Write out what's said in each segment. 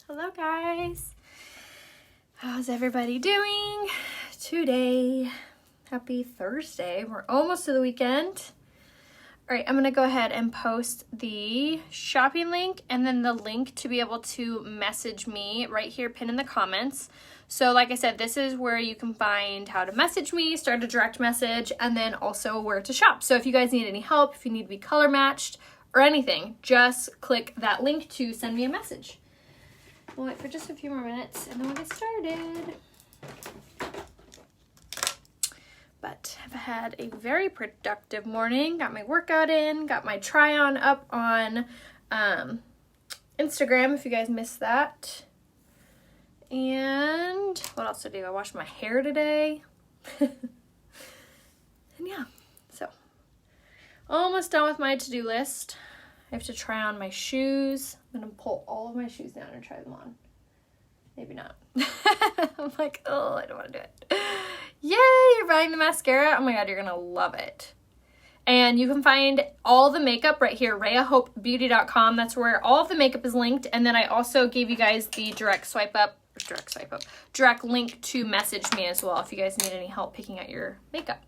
Hello guys, how's everybody doing today? Happy Thursday. We're almost to the weekend. All right, I'm gonna go ahead and post the shopping link and then the link to be able to message me right here, pinned in the comments. So like I said, this is where you can find how to message me, start a direct message, and then also where to shop. So if you guys need any help, if you need to be color matched or anything, just click that link to send me a message. We'll wait for just a few more minutes and then we'll get started. But I've had a very productive morning. Got my workout in, got my try on up on Instagram if you guys missed that. And what else did I do? I washed my hair today. And yeah, so almost done with my to-do list. I have to try on my shoes. I'm gonna pull all of my shoes down and try them on. Maybe not. I'm like, oh, I don't want to do it. Yay, you're buying the mascara. Oh my God, you're gonna love it. And you can find all the makeup right here, RheaHopeBeauty.com. That's where all of the makeup is linked. And then I also gave you guys the direct link to message me as well if you guys need any help picking out your makeup.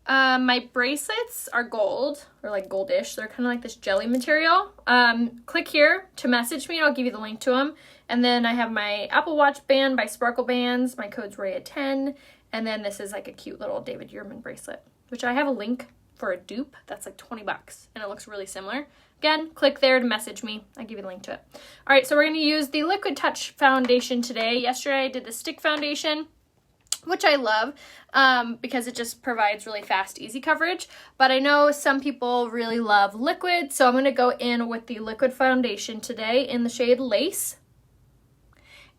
My bracelets are gold, or like goldish. They're kind of like this jelly material. Click here to message me. I'll give you the link to them. And then I have my Apple Watch band by Sparkle Bands. My code's Rhea10. And then this is like a cute little David Yurman bracelet, which I have a link for a dupe. That's like $20 and it looks really similar. Again, click there to message me. I'll give you the link to it. All right, so we're going to use the Liquid Touch foundation today. Yesterday I did the stick foundation, which I love because it just provides really fast, easy coverage. But I know some people really love liquid, so I'm going to go in with the liquid foundation today in the shade Lace.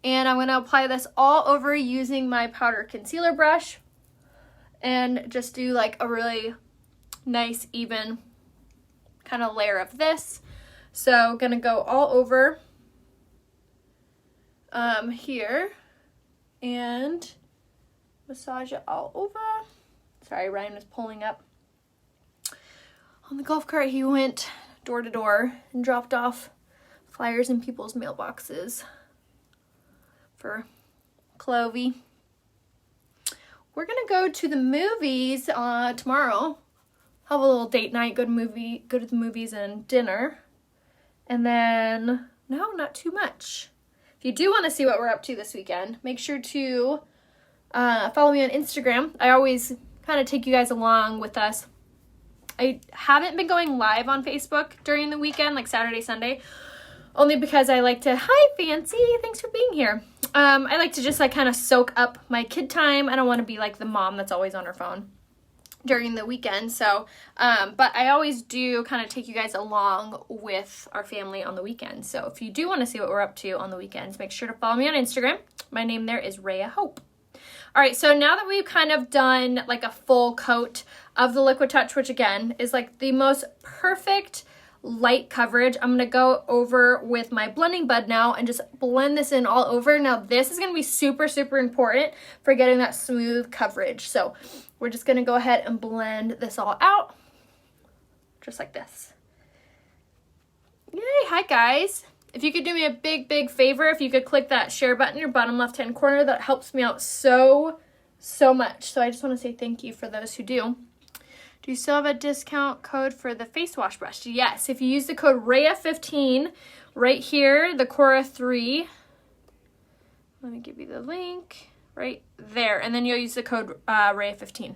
And I'm going to apply this all over using my powder concealer brush and just do like a really nice, even kind of layer of this. So going to go all over here and massage it all over. Sorry, Ryan was pulling up on the golf cart. He went door to door and dropped off flyers in people's mailboxes for Clovey. We're gonna go to the movies tomorrow. Have a little date night, go to the movies and dinner. And then, no, not too much. If you do want to see what we're up to this weekend, make sure to follow me on Instagram. I always kind of take you guys along with us. I haven't been going live on Facebook during the weekend, like Saturday, Sunday, only because I like to, hi Fancy, thanks for being here. I like to just like kind of soak up my kid time. I don't want to be like the mom that's always on her phone during the weekend. So, but I always do kind of take you guys along with our family on the weekend. So if you do want to see what we're up to on the weekends, make sure to follow me on Instagram. My name there is Rhea Hope. All right, so now that we've kind of done like a full coat of the Liquid Touch, which again is like the most perfect light coverage, I'm gonna go over with my blending bud now and just blend this in all over. Now this is gonna be super, super important for getting that smooth coverage. So we're just gonna go ahead and blend this all out, just like this. Yay, hi guys. If you could do me a big, big favor, if you could click that share button in your bottom left-hand corner, that helps me out so, so much. So I just want to say thank you for those who do. Do you still have a discount code for the face wash brush? Yes, if you use the code Rhea15 right here, the Cora 3. Let me give you the link right there. And then you'll use the code Rhea15.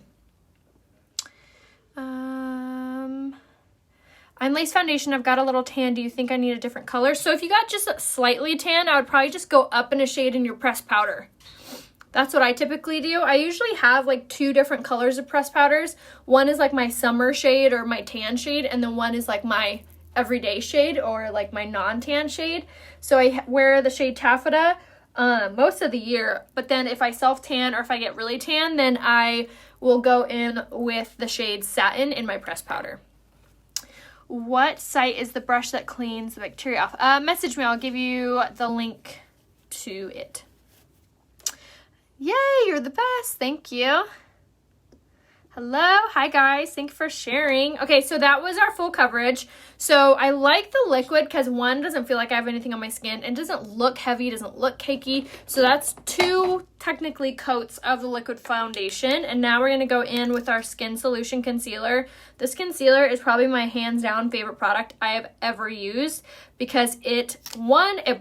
On Lace Foundation, I've got a little tan. Do you think I need a different color? So if you got just a slightly tan, I would probably just go up in a shade in your pressed powder. That's what I typically do. I usually have like 2 different colors of pressed powders. One is like my summer shade or my tan shade, and then one is like my everyday shade or like my non-tan shade. So I wear the shade Taffeta most of the year, but then if I self-tan or if I get really tan, then I will go in with the shade Satin in my pressed powder. What site is the brush that cleans the bacteria off? Message me. I'll give you the link to it. Yay, you're the best. Thank you. Hello, hi guys, thank you for sharing. Okay, so that was our full coverage. So I like the liquid because one, doesn't feel like I have anything on my skin, and doesn't look heavy, doesn't look cakey. So that's 2 technically coats of the liquid foundation. And now we're gonna go in with our Skin Solution Concealer. This concealer is probably my hands down favorite product I have ever used because it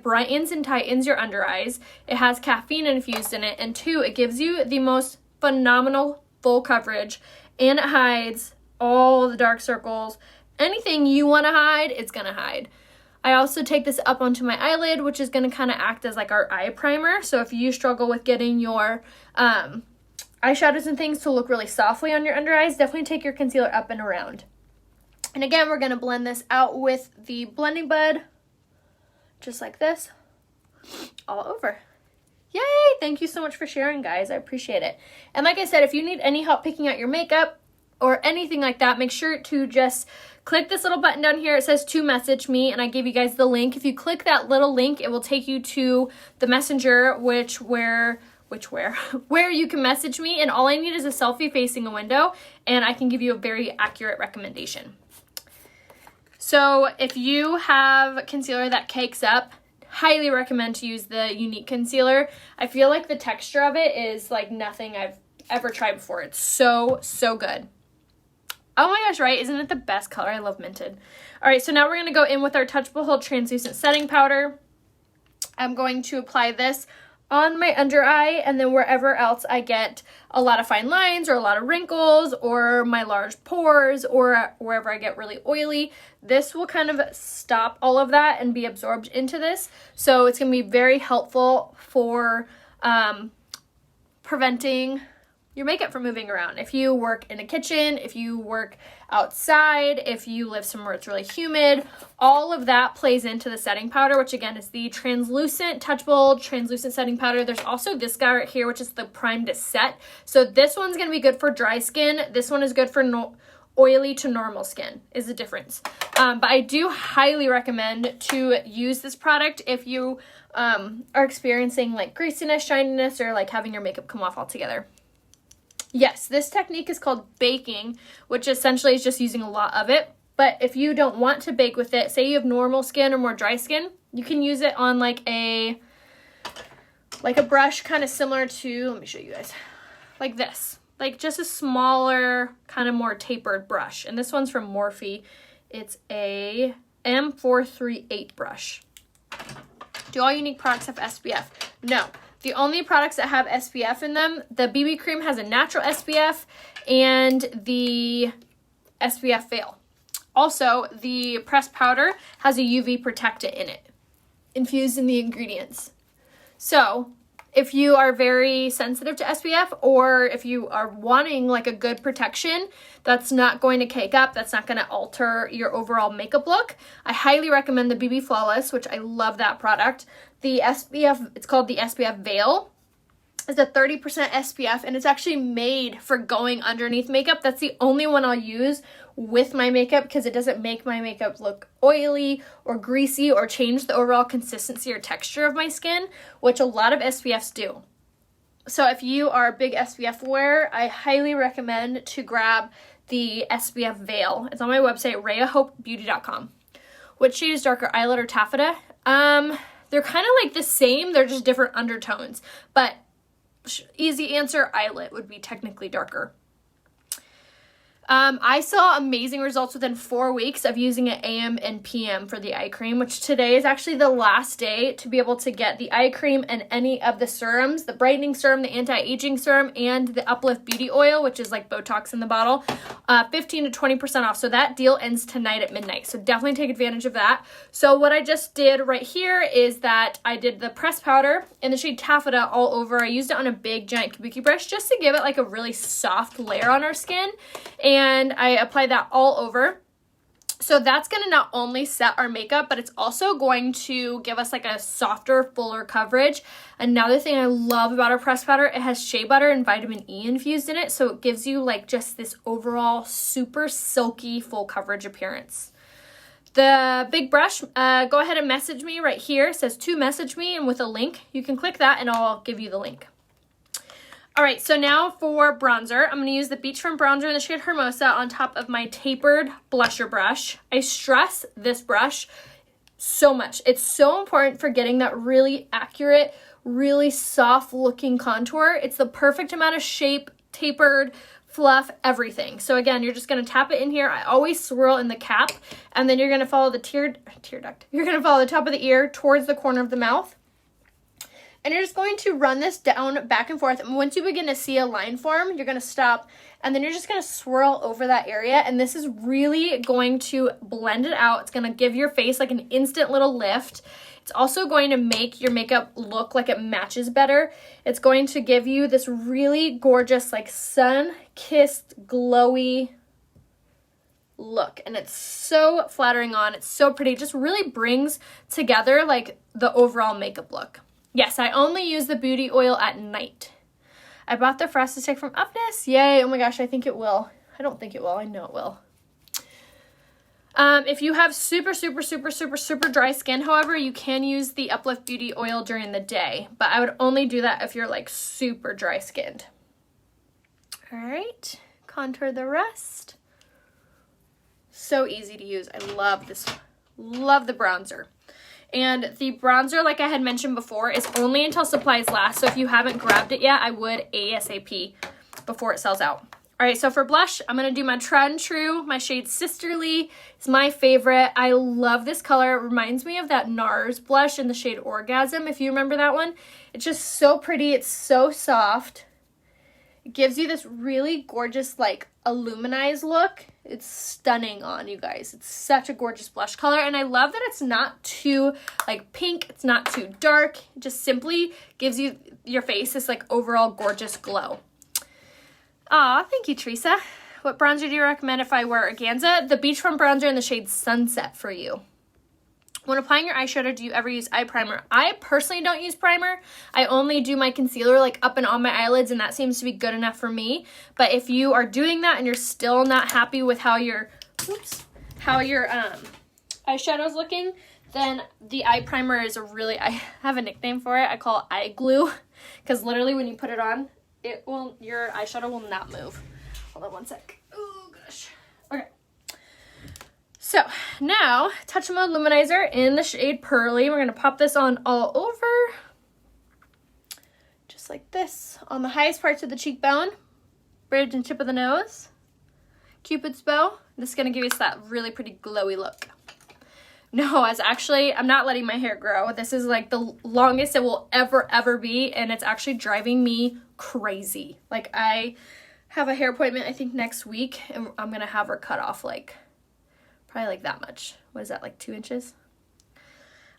brightens and tightens your under eyes. It has caffeine infused in it, and 2, it gives you the most phenomenal full coverage, and it hides all the dark circles. Anything you want to hide, it's gonna hide. I also take this up onto my eyelid, which is gonna kind of act as like our eye primer. So if you struggle with getting your eyeshadows and things to look really softly on your under eyes, definitely take your concealer up and around. And again, we're gonna blend this out with the blending bud, just like this, all over. Yay! Thank you so much for sharing, guys. I appreciate it. And like I said, if you need any help picking out your makeup or anything like that, make sure to just click this little button down here. It says to message me, and I gave you guys the link. If you click that little link, it will take you to the messenger, where you can message me, and all I need is a selfie facing a window, and I can give you a very accurate recommendation. So if you have concealer that cakes up, highly recommend to use the Younique concealer. I feel like the texture of it is like nothing I've ever tried before. It's so, so good. Oh my gosh, right? Isn't it the best color? I love Minted. All right, so now we're going to go in with our Touch Behold Translucent Setting Powder. I'm going to apply this on my under eye, and then wherever else I get a lot of fine lines or a lot of wrinkles or my large pores or wherever I get really oily, this will kind of stop all of that and be absorbed into this. So it's going to be very helpful for preventing your makeup from moving around. If you work in a kitchen, if you work outside, if you live somewhere it's really humid, all of that plays into the setting powder, which again is the translucent Touch Behold Translucent Setting Powder. There's also this guy right here, which is the Prime to Set. So this one's going to be good for dry skin. This one is good for oily to normal skin is the difference. But I do highly recommend to use this product if you are experiencing like greasiness, shininess, or like having your makeup come off altogether. Yes, this technique is called baking, which essentially is just using a lot of it. But if you don't want to bake with it, say you have normal skin or more dry skin, you can use it on like a brush kind of similar to, let me show you guys, like this. Like just a smaller, kind of more tapered brush. And this one's from Morphe. It's a M438 brush. Do all Younique products have SPF? No. The only products that have SPF in them, the BB cream has a natural SPF and the SPF Veil. Also, the pressed powder has a UV protectant in it, infused in the ingredients. So, if you are very sensitive to SPF, or if you are wanting like a good protection that's not going to cake up, that's not going to alter your overall makeup look, I highly recommend the BB Flawless, which I love that product. The SPF, it's called the SPF Veil. It's a 30% SPF, and it's actually made for going underneath makeup. That's the only one I'll use with my makeup because it doesn't make my makeup look oily or greasy or change the overall consistency or texture of my skin, which a lot of SPFs do. So if you are a big SPF wearer, I highly recommend to grab the SPF Veil. It's on my website, RheaHopeBeauty.com. Which shade is darker, Eyelet or Taffeta? They're kind of like the same, they're just different undertones. But easy answer, Eyelet would be technically darker. I saw amazing results within 4 weeks of using it AM and PM for the eye cream, which today is actually the last day to be able to get the eye cream and any of the serums, the brightening serum, the anti-aging serum, and the Uplift Beauty Oil, which is like Botox in the bottle, 15 to 20% off. So that deal ends tonight at midnight. So definitely take advantage of that. So what I just did right here is that I did the pressed powder in the shade Taffeta all over. I used it on a big giant kabuki brush just to give it like a really soft layer on our skin. And I apply that all over. So that's going to not only set our makeup, but it's also going to give us like a softer, fuller coverage. Another thing I love about our pressed powder, it has shea butter and vitamin E infused in it. So it gives you like just this overall super silky, full coverage appearance. The big brush, go ahead and message me right here. It says to message me, and with a link, you can click that and I'll give you the link. All right, so now for bronzer, I'm going to use the Beachfront bronzer in the shade Hermosa on top of my tapered blusher brush. I stress this brush so much. It's so important for getting that really accurate, really soft looking contour. It's the perfect amount of shape, tapered, fluff, everything. So again, you're just going to tap it in here. I always swirl in the cap, and then you're going to follow the tear duct. You're going to follow the top of the ear towards the corner of the mouth. And you're just going to run this down back and forth. And once you begin to see a line form, you're going to stop. And then you're just going to swirl over that area. And this is really going to blend it out. It's going to give your face like an instant little lift. It's also going to make your makeup look like it matches better. It's going to give you this really gorgeous, like sun-kissed, glowy look. And it's so flattering on. It's so pretty. It just really brings together like the overall makeup look. Yes, I only use the Beauty Oil at night. I bought the Frosted Stick from Upness. Yay. Oh my gosh, I think it will. I don't think it will. I know it will. If you have super dry skin, however, you can use the Uplift Beauty Oil during the day. But I would only do that if you're like super dry skinned. All right. Contour the rest. So easy to use. I love this. Love the bronzer. And the bronzer, like I had mentioned before, is only until supplies last. So if you haven't grabbed it yet, I would ASAP before it sells out. All right, so for blush, I'm going to do my tried and true, my shade Sisterly. It's my favorite. I love this color. It reminds me of that NARS blush in the shade Orgasm, if you remember that one. It's just so pretty. It's so soft. It gives you this really gorgeous, like, illuminized look. It's stunning on, you guys. It's such a gorgeous blush color, and I love that it's not too, like, pink. It's not too dark. It just simply gives you your face this, like, overall gorgeous glow. Aw, thank you, Teresa. What bronzer do you recommend if I wear organza? The Beachfront bronzer in the shade Sunset for you. When applying your eyeshadow, do you ever use eye primer? I personally don't use primer. I only do my concealer like up and on my eyelids, and that seems to be good enough for me. But if you are doing that and you're still not happy with how your eyeshadow's looking, then the eye primer is I have a nickname for it. I call it eye glue, because literally when you put it on, your eyeshadow will not move. Hold on one sec. Oh gosh. Okay. So now, Touch Mode Luminizer in the shade Pearly. We're going to pop this on all over. Just like this. On the highest parts of the cheekbone, bridge and tip of the nose, Cupid's bow. This is going to give us that really pretty glowy look. No, I'm not letting my hair grow. This is like the longest it will ever be, and it's actually driving me crazy. Like, I have a hair appointment, I think, next week, and I'm going to have her cut off like probably like that much. What is that, like 2 inches?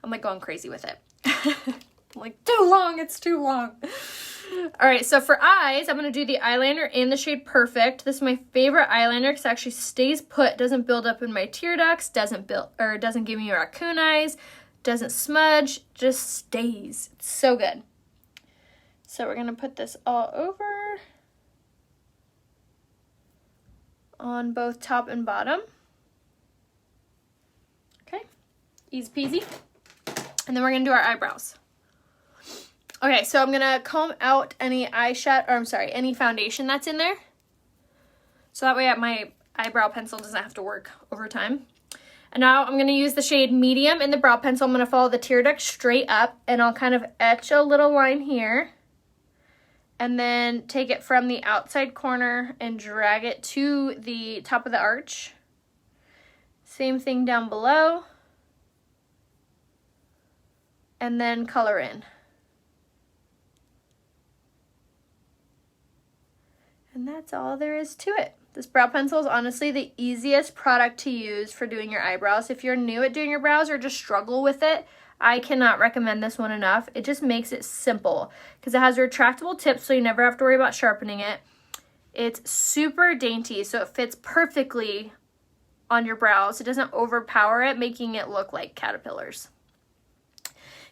I'm like going crazy with it. I'm like, too long, it's too long. All right, so for eyes, I'm going to do the eyeliner in the shade Perfect. This is my favorite eyeliner because it actually stays put, doesn't build up in my tear ducts, doesn't give me raccoon eyes, doesn't smudge, just stays. It's so good. So we're going to put this all over on both top and bottom. Okay, easy peasy. And then we're going to do our eyebrows. Okay, so I'm going to comb out any any foundation that's in there. So that way my eyebrow pencil doesn't have to work over time. And now I'm going to use the shade Medium in the brow pencil. I'm going to follow the tear duct straight up, and I'll kind of etch a little line here. And then take it from the outside corner and drag it to the top of the arch. Same thing down below. And then color in. And that's all there is to it. This brow pencil is honestly the easiest product to use for doing your eyebrows. If you're new at doing your brows or just struggle with it, I cannot recommend this one enough. It just makes it simple because it has retractable tips, so you never have to worry about sharpening it. It's super dainty, so it fits perfectly on your brows. It doesn't overpower it, making it look like caterpillars.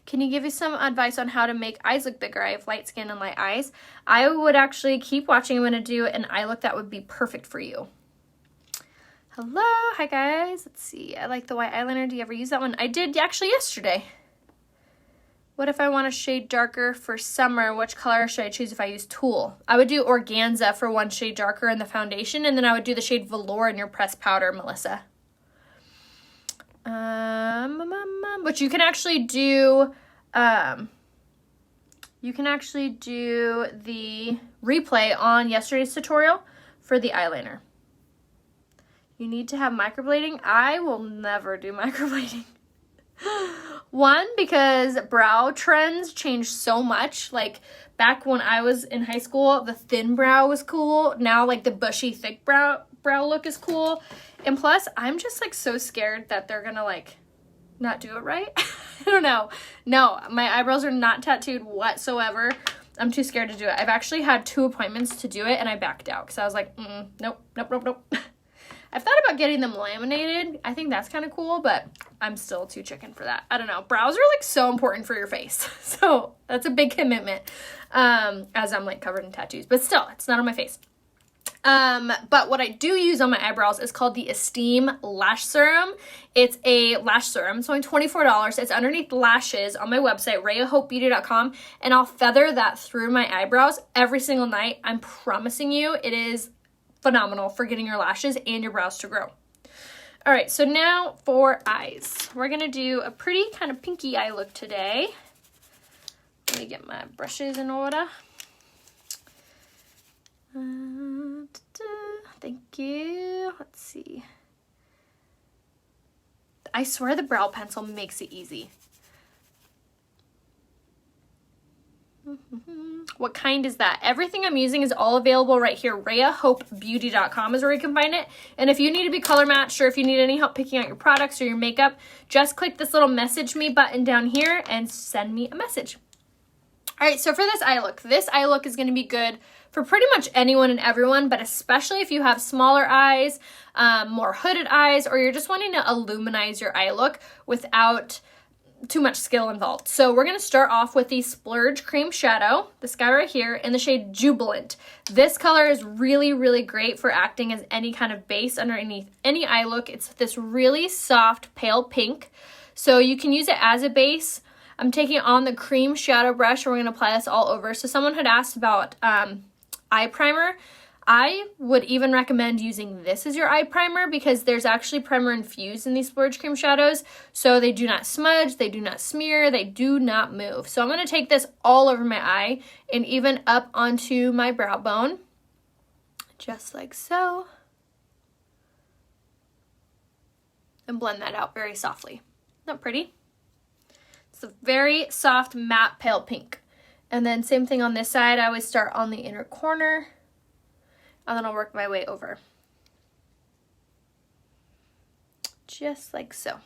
Can you give me some advice on how to make eyes look bigger? I have light skin and light eyes. I would actually keep watching. I'm going to do an eye look that would be perfect for you. Hello. Hi, guys. Let's see. I like the white eyeliner. Do you ever use that one? I did actually yesterday. What if I want a shade darker for summer? Which color should I choose if I use tulle? I would do organza for one shade darker in the foundation, and then I would do the shade velour in your pressed powder, Melissa. But you can actually do the replay on yesterday's tutorial for the eyeliner. You need to have microblading. I will never do microblading. One, because brow trends change so much. Like back when I was in high school, the thin brow was cool. Now like the bushy thick brow look is cool. And plus, I'm just like so scared that they're gonna like not do it right. I don't know. No, my eyebrows are not tattooed whatsoever. I'm too scared to do it. I've actually had 2 appointments to do it and I backed out because I was like, nope. I've thought about getting them laminated. I think that's kind of cool, but I'm still too chicken for that. I don't know. Brows are like so important for your face. So that's a big commitment as I'm like covered in tattoos. But still, it's not on my face. But what I do use on my eyebrows is called the Esteem Lash Serum. It's a lash serum. It's only $24. It's underneath lashes on my website, RheaHopeBeauty.com, and I'll feather that through my eyebrows every single night. I'm promising you it is phenomenal for getting your lashes and your brows to grow. All right, so now for eyes. We're gonna do a pretty kind of pinky eye look today. Let me get my brushes in order. Thank you. Let's see. I swear the brow pencil makes it easy. What kind is that? Everything I'm using is all available right here. RheaHopeBeauty.com is where you can find it. And if you need to be color matched or if you need any help picking out your products or your makeup, just click this little message me button down here and send me a message. All right, so for this eye look is going to be good for pretty much anyone and everyone, but especially if you have smaller eyes, more hooded eyes, or you're just wanting to illuminize your eye look without too much skill involved. So we're going to start off with the Splurge Cream Shadow, this guy right here, in the shade Jubilant. This color is really, really great for acting as any kind of base underneath any eye look. It's this really soft, pale pink, so you can use it as a base. I'm taking on the cream shadow brush, and we're going to apply this all over. So someone had asked about eye primer. I would even recommend using this as your eye primer because there's actually primer infused in these Splurge Cream Shadows. So they do not smudge, they do not smear, they do not move. So I'm going to take this all over my eye and even up onto my brow bone. Just like so. And blend that out very softly. Isn't that pretty? It's a very soft matte pale pink. And then same thing on this side. I always start on the inner corner. And then I'll work my way over. Just like so.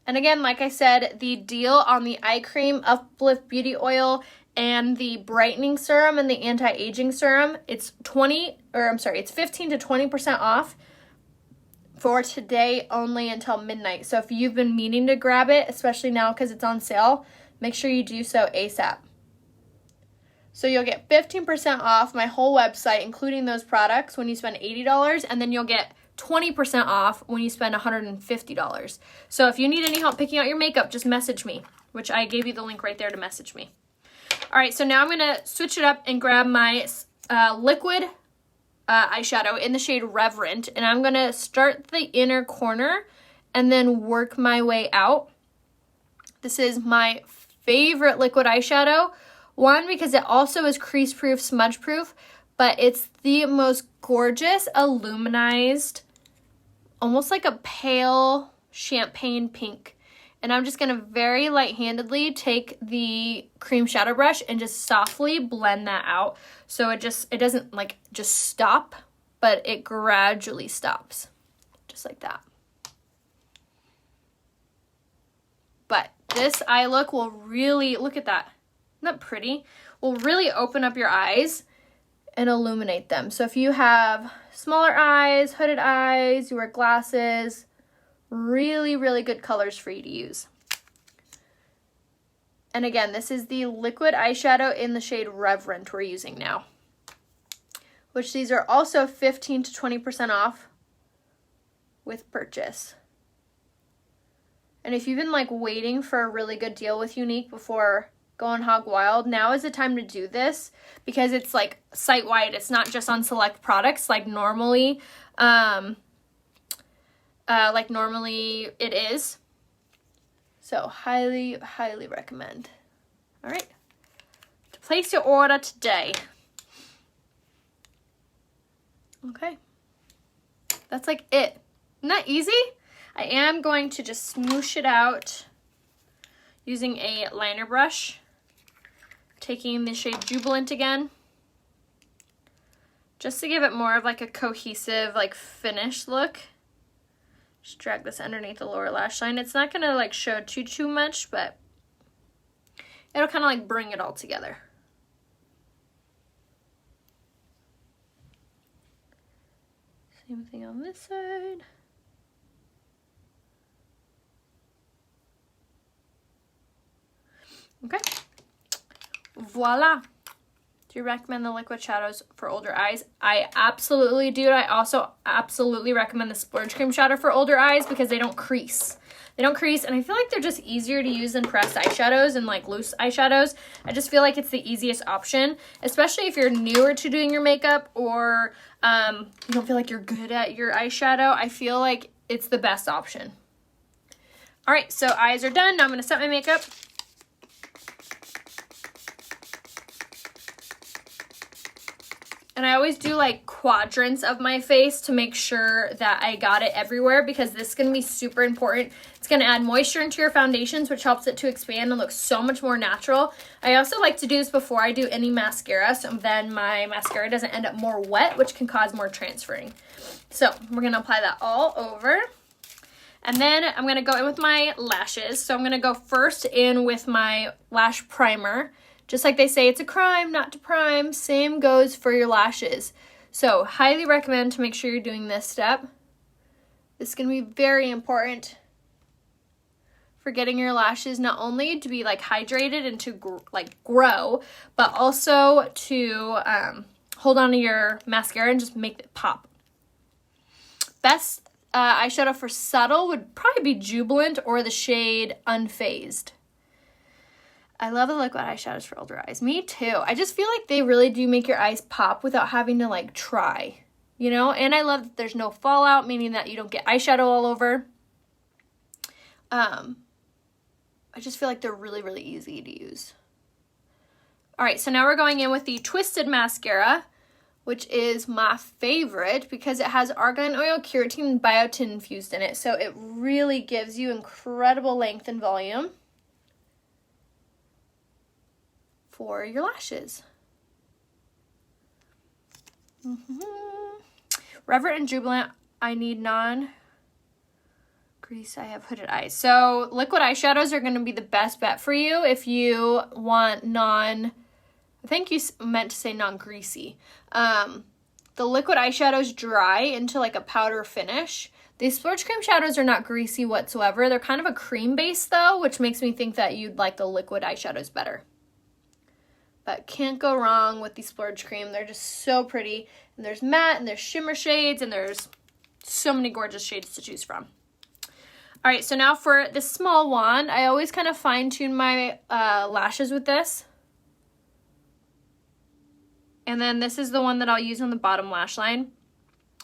And again, like I said, the deal on the eye cream, Uplift Beauty Oil, and the brightening serum and the anti-aging serum, it's 15 to 20% off for today only until midnight. So if you've been meaning to grab it, especially now because it's on sale, make sure you do so ASAP. So you'll get 15% off my whole website, including those products, when you spend $80, and then you'll get 20% off when you spend $150. So if you need any help picking out your makeup, just message me, which I gave you the link right there to message me. All right, so now I'm going to switch it up and grab my liquid eyeshadow in the shade Reverent, and I'm going to start the inner corner and then work my way out. This is my favorite liquid eyeshadow. One, because it also is crease proof, smudge proof, but it's the most gorgeous illuminized, almost like a pale champagne pink. And I'm just gonna very light-handedly take the cream shadow brush and just softly blend that out. So it doesn't like just stop, but it gradually stops, just like that. But this eye look will really, look at that. Isn't that pretty? Will really open up your eyes and illuminate them. So if you have smaller eyes, hooded eyes, you wear glasses, really, really good colors for you to use. And again, this is the liquid eyeshadow in the shade Reverent we're using now, which these are also 15 to 20% off with purchase. And if you've been like waiting for a really good deal with Younique before going hog wild, now is the time to do this because it's like site-wide. It's not just on select products like normally it is. So highly, highly recommend. All right, to place your order today. Okay, that's like it. Isn't that easy? I am going to just smoosh it out using a liner brush, taking the shade Jubilant again, just to give it more of like a cohesive, like finish look. Just drag this underneath the lower lash line. It's not gonna like show too much, but it'll kind of like bring it all together. Same thing on this side. Okay, voila. Do you recommend the liquid shadows for older eyes? I absolutely do. I also absolutely recommend the Splurge Cream Shadow for older eyes because they don't crease. They don't crease, and I feel like they're just easier to use than pressed eyeshadows and like loose eyeshadows. I just feel like it's the easiest option, especially if you're newer to doing your makeup or you don't feel like you're good at your eyeshadow. I feel like it's the best option. All right, so eyes are done. Now I'm gonna set my makeup. And I always do like quadrants of my face to make sure that I got it everywhere because this is going to be super important. It's going to add moisture into your foundations, which helps it to expand and look so much more natural. I also like to do this before I do any mascara, so then my mascara doesn't end up more wet, which can cause more transferring. So we're going to apply that all over. And then I'm going to go in with my lashes. So I'm going to go first in with my lash primer. Just like they say, it's a crime not to prime, same goes for your lashes. So highly recommend to make sure you're doing this step. This is going to be very important for getting your lashes not only to be like hydrated and to grow, but also to hold on to your mascara and just make it pop. Best eyeshadow for subtle would probably be Jubilant or the shade Unfazed. I love the liquid eyeshadows for older eyes. Me too. I just feel like they really do make your eyes pop without having to like try, you know? And I love that there's no fallout, meaning that you don't get eyeshadow all over. I just feel like they're really, really easy to use. All right, so now we're going in with the Twisted Mascara, which is my favorite because it has argan oil, keratin, and biotin infused in it. So it really gives you incredible length and volume for your lashes. Reverent and Jubilant, I need non-grease, I have hooded eyes. So liquid eyeshadows are going to be the best bet for you if you want I think you meant to say non-greasy. The liquid eyeshadows dry into like a powder finish. These Splurge Cream shadows are not greasy whatsoever. They're kind of a cream base though, which makes me think that you'd like the liquid eyeshadows better. But can't go wrong with the Splurge Cream. They're just so pretty. And there's matte, and there's shimmer shades, and there's so many gorgeous shades to choose from. All right, so now for this small wand, I always kind of fine-tune my lashes with this. And then this is the one that I'll use on the bottom lash line.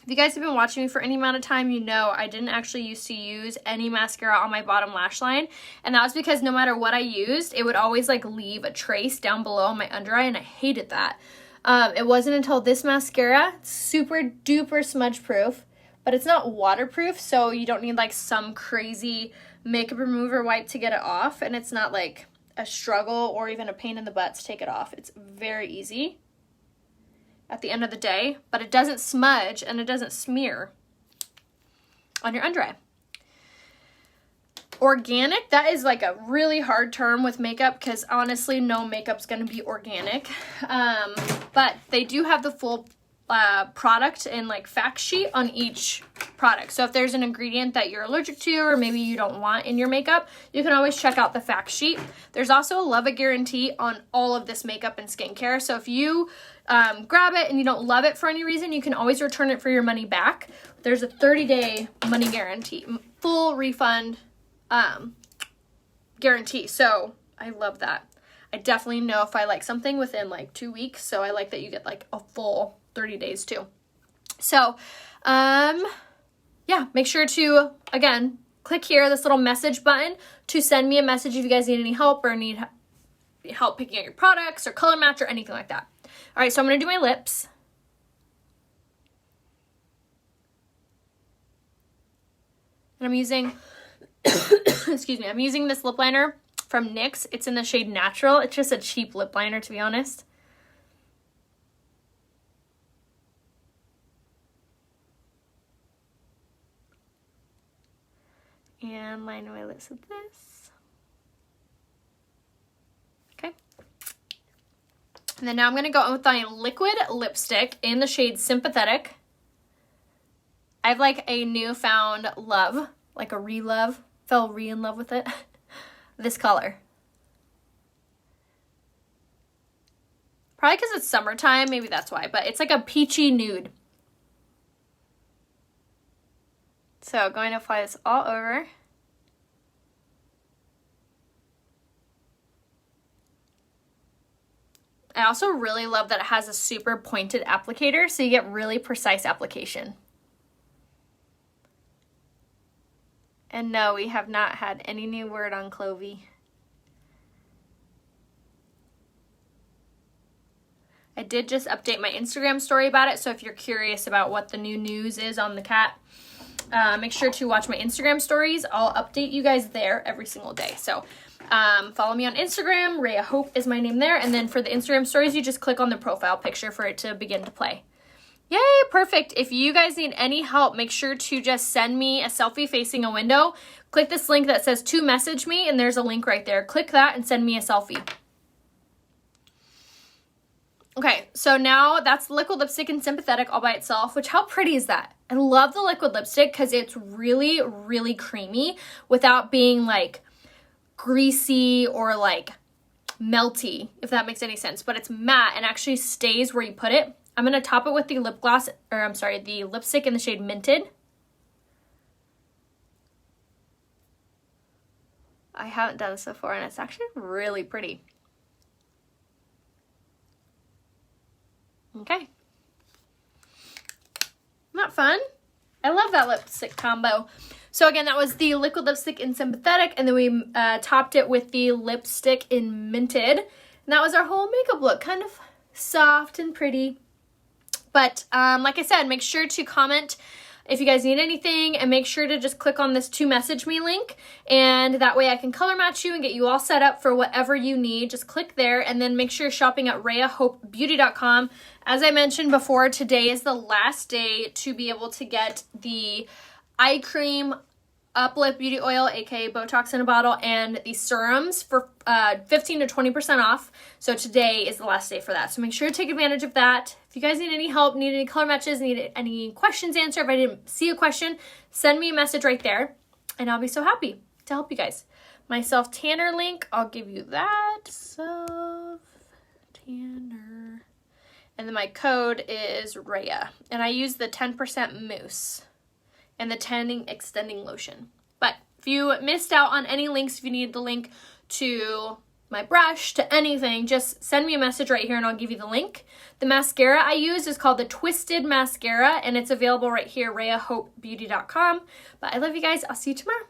If you guys have been watching me for any amount of time, you know I didn't actually used to use any mascara on my bottom lash line. And that was because no matter what I used, it would always like leave a trace down below my under eye, and I hated that. It wasn't until this mascara, super duper smudge proof, but it's not waterproof, so you don't need like some crazy makeup remover wipe to get it off. And it's not like a struggle or even a pain in the butt to take it off. It's very easy at the end of the day, but it doesn't smudge and it doesn't smear on your under eye. Organic, that is like a really hard term with makeup because honestly no makeup's going to be organic, but they do have the full product and like fact sheet on each product. So if there's an ingredient that you're allergic to or maybe you don't want in your makeup, you can always check out the fact sheet. There's also a love it guarantee on all of this makeup and skincare. So if you grab it and you don't love it for any reason, you can always return it for your money back. There's a 30-day money guarantee, full refund guarantee. So I love that. I definitely know if I like something within like 2 weeks. So I like that you get like a full 30 days too. So, yeah, make sure to, again, click here, this little message button to send me a message if you guys need any help or need help picking out your products or color match or anything like that. All right, so I'm going to do my lips. And I'm using, excuse me, I'm using this lip liner from NYX. It's in the shade Natural. It's just a cheap lip liner, to be honest. And line my lips with this. Okay. And then now I'm going to go in with my liquid lipstick in the shade Sympathetic. I have like a newfound love, like a re-love, fell re-in love with it. This color. Probably because it's summertime, maybe that's why, but it's like a peachy nude. So going to apply this all over. I also really love that it has a super pointed applicator, so you get really precise application. And no, we have not had any new word on Clovey. I did just update my Instagram story about it, so if you're curious about what the new news is on the cat, make sure to watch my Instagram stories. I'll update you guys there every single day. So follow me on Instagram. Rhea Hope is my name there. And then for the Instagram stories, you just click on the profile picture for it to begin to play. Yay, perfect. If you guys need any help, make sure to just send me a selfie facing a window. Click this link that says to message me, and there's a link right there. Click that and send me a selfie. Okay, so now that's liquid lipstick in Sympathetic all by itself, which how pretty is that? I love the liquid lipstick because it's really, really creamy without being like greasy or like melty, if that makes any sense. But it's matte and actually stays where you put it. I'm going to top it with the lip gloss, or I'm sorry, the lipstick in the shade Minted. I haven't done this before and it's actually really pretty. Okay. Not fun? I love that lipstick combo. So again, that was the liquid lipstick in Sympathetic, and then we topped it with the lipstick in Minted. And that was our whole makeup look, kind of soft and pretty. But like I said, make sure to comment if you guys need anything, and make sure to just click on this to message me link, and that way I can color match you and get you all set up for whatever you need. Just click there, and then make sure you're shopping at RheaHopeBeauty.com. As I mentioned before, today is the last day to be able to get the eye cream, Uplift Beauty Oil, aka Botox in a bottle, and the serums for 15 to 20% off. So today is the last day for that. So make sure to take advantage of that. If you guys need any help, need any color matches, need any questions answered, if I didn't see a question, send me a message right there, and I'll be so happy to help you guys. My self-tanner link, I'll give you that. Self-tanner. And then my code is Rhea. And I use the 10% mousse and the tanning extending lotion. But if you missed out on any links, if you need the link to my brush, to anything, just send me a message right here and I'll give you the link. The mascara I use is called the Twisted Mascara, and it's available right here, RheaHopeBeauty.com. But I love you guys. I'll see you tomorrow.